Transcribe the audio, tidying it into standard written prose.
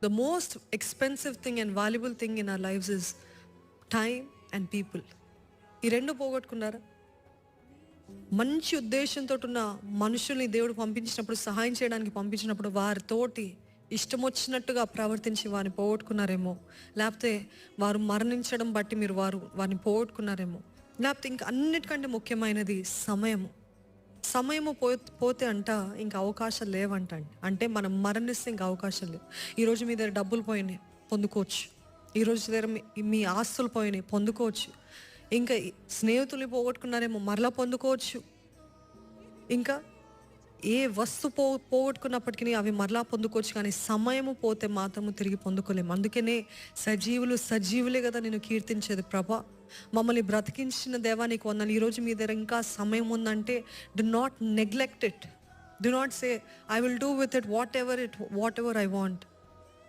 The most expensive thing and valuable thing in our lives is time and people. ఈ రెండు పోగొట్టుకున్నారా? మంచి ఉద్దేశంతో ఉన్న మనుషుల్ని దేవుడు పంపించినప్పుడు, సహాయం చేయడానికి పంపించినప్పుడు వారితోటి ఇష్టం వచ్చినట్టుగా ప్రవర్తించి వారిని పోగొట్టుకున్నారేమో. లేకపోతే వారు మరణించడం బట్టి మీరు వారిని పోగొట్టుకున్నారేమో. లేకపోతే ఇంకా అన్నిటికంటే ముఖ్యమైనది సమయము పోతే ఇంకా అవకాశాలు లేవంట. అంటే మనం మరణిస్తే ఇంకా అవకాశాలు లేవు. ఈరోజు మీ దగ్గర డబ్బులు పోయినాయి, పొందుకోవచ్చు. ఈరోజు దగ్గర మీ ఆస్తులు పోయినాయి, పొందుకోవచ్చు. ఇంకా స్నేహితులు పోగొట్టుకున్నారేమో, మరలా పొందుకోవచ్చు. ఇంకా ఏ పోగొట్టుకున్నప్పటికీ అవి మరలా పొందుకోవచ్చు. కానీ సమయము పోతే మాత్రము తిరిగి పొందుకోలేము. అందుకనే సజీవులే కదా నేను కీర్తించేది. ప్రభా, మమ్మల్ని బ్రతికించిన దేవానికి వందనాలు. ఈరోజు మీ దగ్గర ఇంకా సమయం ఉందంటే do not neglect it. Do not say I will do with it what ever I want.